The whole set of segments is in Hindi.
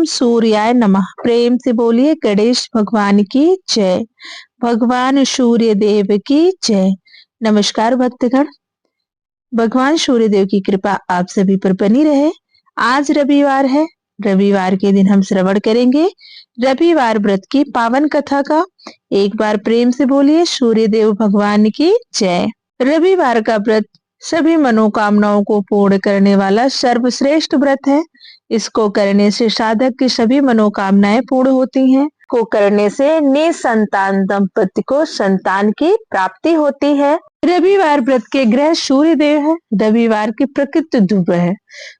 सूर्याय नमः। प्रेम से बोलिए गणेश भगवान की जय। भगवान सूर्य देव की जय। नमस्कार भक्तगण, भगवान सूर्य देव की कृपा आप सभी पर बनी रहे। आज रविवार है। रविवार के दिन हम श्रवण करेंगे रविवार व्रत की पावन कथा का। एक बार प्रेम से बोलिए सूर्य देव भगवान की जय। रविवार का व्रत सभी मनोकामनाओं को पूर्ण करने वाला सर्वश्रेष्ठ व्रत है। इसको करने से साधक की सभी मनोकामनाएं पूर्ण होती हैं। को करने से निसंतान दंपति को संतान की प्राप्ति होती है। रविवार व्रत के ग्रह सूर्य देव है। रविवार की प्रकृति ध्रुव है।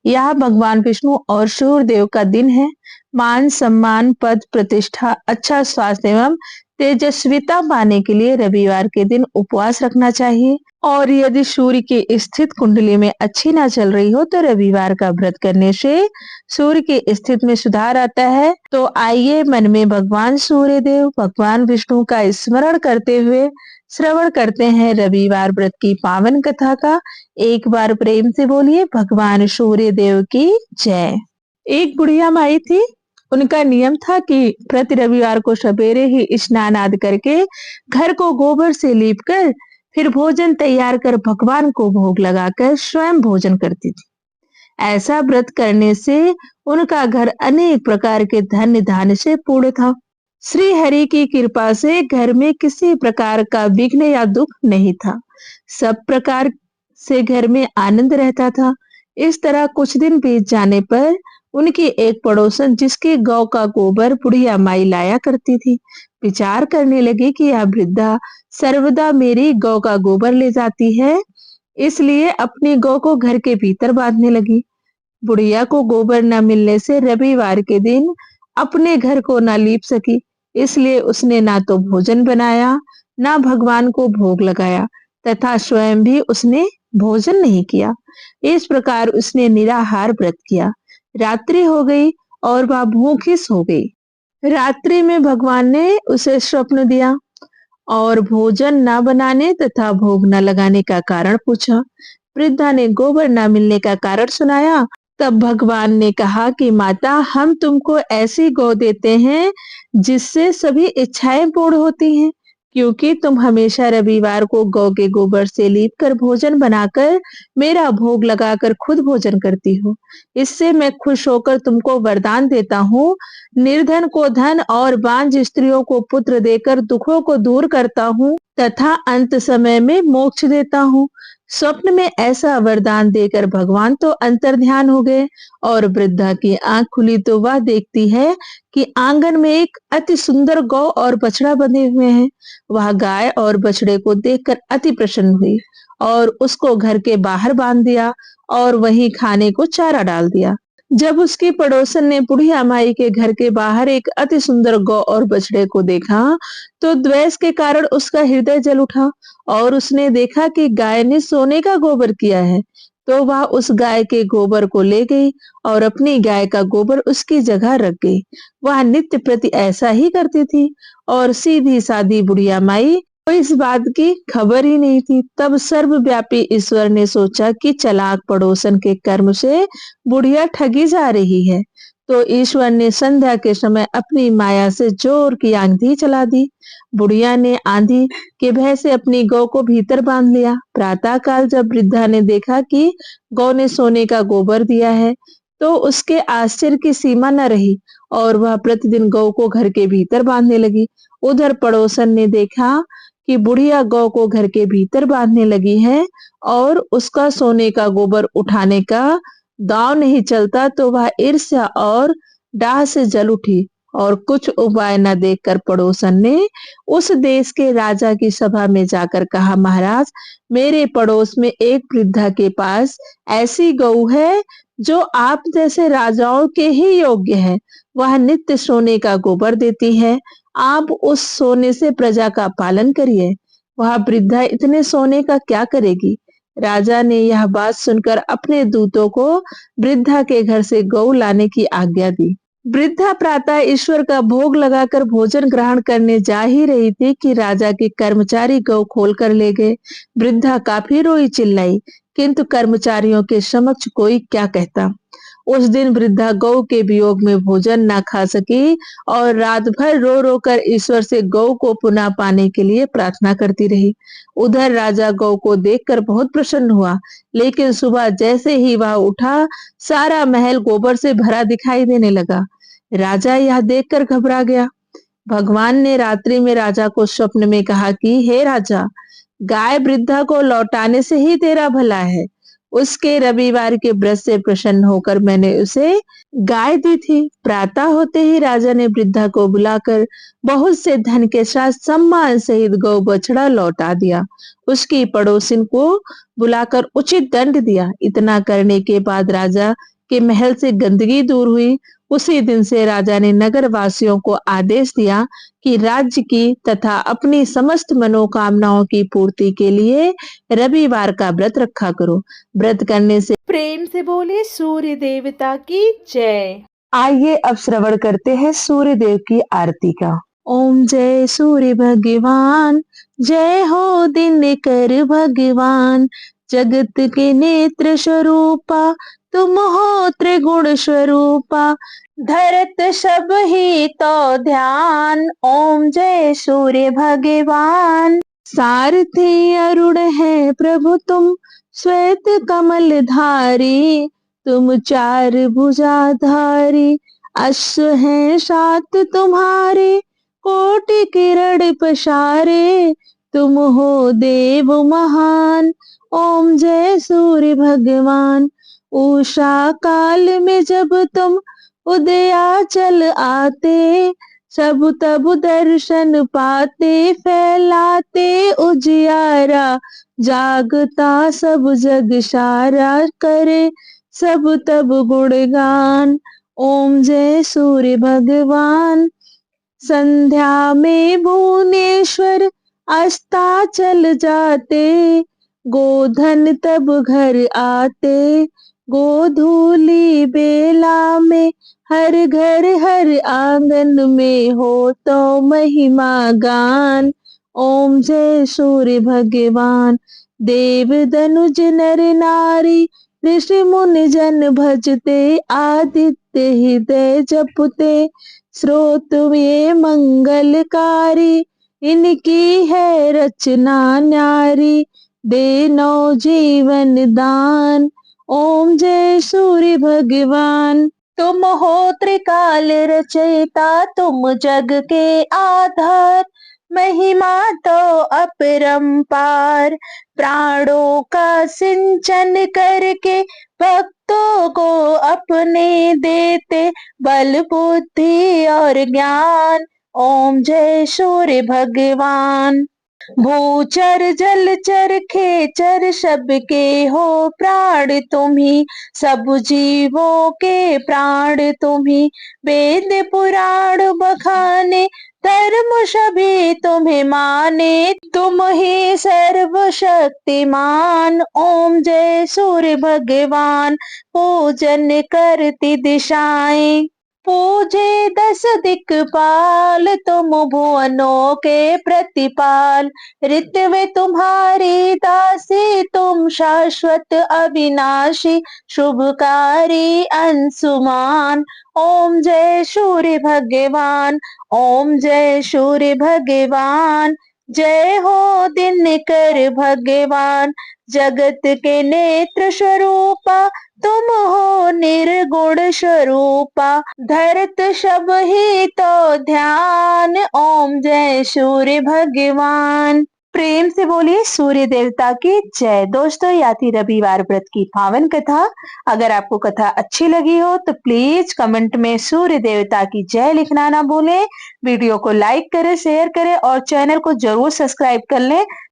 यह भगवान विष्णु और सूर्य देव का दिन है। मान सम्मान, पद प्रतिष्ठा, अच्छा स्वास्थ्य एवं तेजस्विता पाने के लिए रविवार के दिन उपवास रखना चाहिए। और यदि सूर्य की स्थित कुंडली में अच्छी ना चल रही हो तो रविवार का व्रत करने से सूर्य की स्थिति में सुधार आता है। तो आइए मन में भगवान सूर्य देव, भगवान विष्णु का स्मरण करते हुए श्रवण करते हैं रविवार व्रत की पावन कथा का। एक बार प्रेम से बोलिए भगवान सूर्य देव की जय। एक बुढ़िया माई थी। उनका नियम था कि प्रति रविवार को सवेरे ही स्नान आदि करके घर को गोबर से लीप कर फिर भोजन तैयार कर भगवान को भोग लगाकर स्वयं भोजन करती थी। ऐसा व्रत करने से उनका घर अनेक प्रकार के धन्य धान्य से पूर्ण था। श्री हरि की कृपा से घर में किसी प्रकार का विघ्न या दुख नहीं था। सब प्रकार से घर में आनंद रहता था। इस तरह कुछ दिन बीत जाने पर उनकी एक पड़ोसन, जिसके गौ का गोबर बुढ़िया माई लाया करती थी, विचार करने लगी कि यह वृद्धा सर्वदा मेरी गौ का गोबर ले जाती है, इसलिए अपनी गौ को घर के भीतर बांधने लगी। बुढ़िया को गोबर न मिलने से रविवार के दिन अपने घर को न लीप सकी, इसलिए उसने ना तो भोजन बनाया, ना भगवान को भोग लगाया तथा स्वयं भी उसने भोजन नहीं किया। इस प्रकार उसने निराहार व्रत किया। रात्रि हो गई और वह भूखी सो गई। रात्रि में भगवान ने उसे स्वप्न दिया और भोजन न बनाने तथा भोग न लगाने का कारण पूछा। वृद्धा ने गोबर न मिलने का कारण सुनाया। तब भगवान ने कहा कि माता, हम तुमको ऐसी गौ देते हैं जिससे सभी इच्छाएं पूर्ण होती हैं, क्योंकि तुम हमेशा रविवार को गौ के गोबर से लीप कर भोजन बनाकर मेरा भोग लगाकर खुद भोजन करती हो। इससे मैं खुश होकर तुमको वरदान देता हूँ। निर्धन को धन और बांझ स्त्रियों को पुत्र देकर दुखों को दूर करता हूँ तथा अंत समय में मोक्ष देता हूँ। स्वप्न में ऐसा वरदान देकर भगवान तो अंतर्ध्यान हो गए और वृद्धा की आंख खुली तो वह देखती है कि आंगन में एक अति सुंदर गौ और बछड़ा बंधे हुए हैं। वह गाय और बछड़े को देखकर अति प्रसन्न हुई और उसको घर के बाहर बांध दिया और वहीं खाने को चारा डाल दिया। जब उसकी पड़ोसन ने बुढ़िया माई के घर के बाहर एक अति सुंदर गौ और बछड़े को देखा तो द्वेष के कारण उसका हृदय जल उठा और उसने देखा कि गाय ने सोने का गोबर किया है, तो वह उस गाय के गोबर को ले गई और अपनी गाय का गोबर उसकी जगह रख गई। वह नित्य प्रति ऐसा ही करती थी और सीधी सादी बुढ़िया माई को इस बात की खबर ही नहीं थी। तब सर्वव्यापी ईश्वर ने सोचा कि चालाक पड़ोसन के कर्म से बुढ़िया ठगी जा रही है, तो ईश्वर ने संध्या के समय अपनी माया से जोर की आंधी चला दी। बुढ़िया ने आंधी के भय से अपनी गौ को भीतर बांध लिया। प्रातः काल जब वृद्धा ने देखा कि गौ ने सोने का गोबर दिया है तो उसके आश्चर्य की सीमा न रही और वह प्रतिदिन गौ को घर के भीतर बांधने लगी। उधर पड़ोसन ने देखा कि बुढ़िया गौ को घर के भीतर बांधने लगी है और उसका सोने का गोबर उठाने का दांव नहीं चलता, तो वह ईर्ष्या और डाह से जल उठी और कुछ उपाय न देखकर पड़ोसन ने उस देश के राजा की सभा में जाकर कहा, महाराज, मेरे पड़ोस में एक वृद्धा के पास ऐसी गौ है जो आप जैसे राजाओं के ही योग्य है। वह नित्य सोने का गोबर देती है। आप उस सोने से प्रजा का पालन करिए। वह वृद्धा इतने सोने का क्या करेगी? राजा ने यह बात सुनकर अपने दूतों को वृद्धा के घर से गौ लाने की आज्ञा दी। वृद्धा प्रातः ईश्वर का भोग लगाकर भोजन ग्रहण करने जा ही रही थी कि राजा के कर्मचारी गौ खोल कर ले गए। वृद्धा काफी रोई चिल्लाई, किंतु कर्मचारियों के समक्ष कोई क्या कहता। उस दिन वृद्धा गौ के वियोग में भोजन न खा सकी और रात भर रो रो कर ईश्वर से गौ को पुनः पाने के लिए प्रार्थना करती रही। उधर राजा गौ को देखकर बहुत प्रसन्न हुआ, लेकिन सुबह जैसे ही वह उठा, सारा महल गोबर से भरा दिखाई देने लगा। राजा यह देखकर घबरा गया। भगवान ने रात्रि में राजा को स्वप्न में कहा कि हे राजा, गाय वृद्धा को लौटाने से ही तेरा भला है। उसके रविवार के व्रत से प्रसन्न होकर मैंने उसे गाय दी थी। प्रातः होते ही राजा ने वृद्धा को बुलाकर बहुत से धन के साथ सम्मान सहित गौ बछड़ा लौटा दिया। उसकी पड़ोसिन को बुलाकर उचित दंड दिया। इतना करने के बाद राजा के महल से गंदगी दूर हुई। उसी दिन से राजा ने नगर वासियों को आदेश दिया कि राज्य की तथा अपनी समस्त मनोकामनाओं की पूर्ति के लिए रविवार का व्रत रखा करो। व्रत करने से प्रेम से बोले सूर्य देवता की जय। आइए अब श्रवण करते हैं सूर्य देव की आरती का। ओम जय सूर्य भगवान, जय हो दिनकर भगवान, जगत के नेत्र स्वरूपा, तुम हो त्रिगुण स्वरूपा, धरत सब ही तो ध्यान। ओम जय सूर्य भगवान। सारथी अरुण है प्रभु तुम, श्वेत कमल धारी, तुम चार भुजाधारी, अश्व हैं सात तुम्हारे, कोटि किरण पसारे, तुम हो देव महान। ओम जय सूर्य भगवान। उषा काल में जब तुम उदयाचल आते, सब तब दर्शन पाते, फैलाते उजियारा, जागता सब जग सारा, करे सब तब गुणगान। ओम जय सूर्य भगवान। संध्या में भुवनेश्वर अस्ताचल जाते, गोधन तब घर आते, गोधूली बेला में हर घर हर आंगन में हो तो महिमा गान। ओम जय सूर्य भगवान। देव दनुज नर नारी, ऋषि मुनि जन भजते, आदित्य हृदय जपते, स्रोत ये मंगलकारी, इनकी है रचना न्यारी, दे नौ जीवन दान। ओम जय सूर्य भगवान। तुम हो त्रिकाल रचयिता, तुम जग के आधार, महिमा तो अपरंपार, प्राणों का सिंचन करके भक्तों को अपने देते, बल बुद्धि और ज्ञान। ओम जय सूर्य भगवान। भूचर जलचर खेचर सबके हो प्राण तुम्ही, सब जीवों के प्राण तुम्ही, वेद पुराण बखाने, धर्म सभी तुम्हें माने, तुम ही सर्वशक्तिमान। ओम जय सूर्य भगवान। पूजन करती दिशाएं, पूजे दस दिक्पाल, तुम भुवनों के प्रतिपाल, ऋतवे तुम्हारी दासी, तुम शाश्वत अविनाशी, शुभकारी अंशुमान। ओम जय सूर्य भगवान। ओम जय सूर्य भगवान। जय हो दिनकर भगवान, जगत के नेत्र स्वरूपा, तुम हो निर्गुण स्वरूपा, धरत सब ही तो ध्यान। ओम जय सूर्य भगवान। प्रेम से बोलिए सूर्य देवता की जय। दोस्तों, यह थी रविवार व्रत की पावन कथा। अगर आपको कथा अच्छी लगी हो तो प्लीज कमेंट में सूर्य देवता की जय लिखना ना भूलें। वीडियो को लाइक करें, शेयर करें और चैनल को जरूर सब्सक्राइब कर लें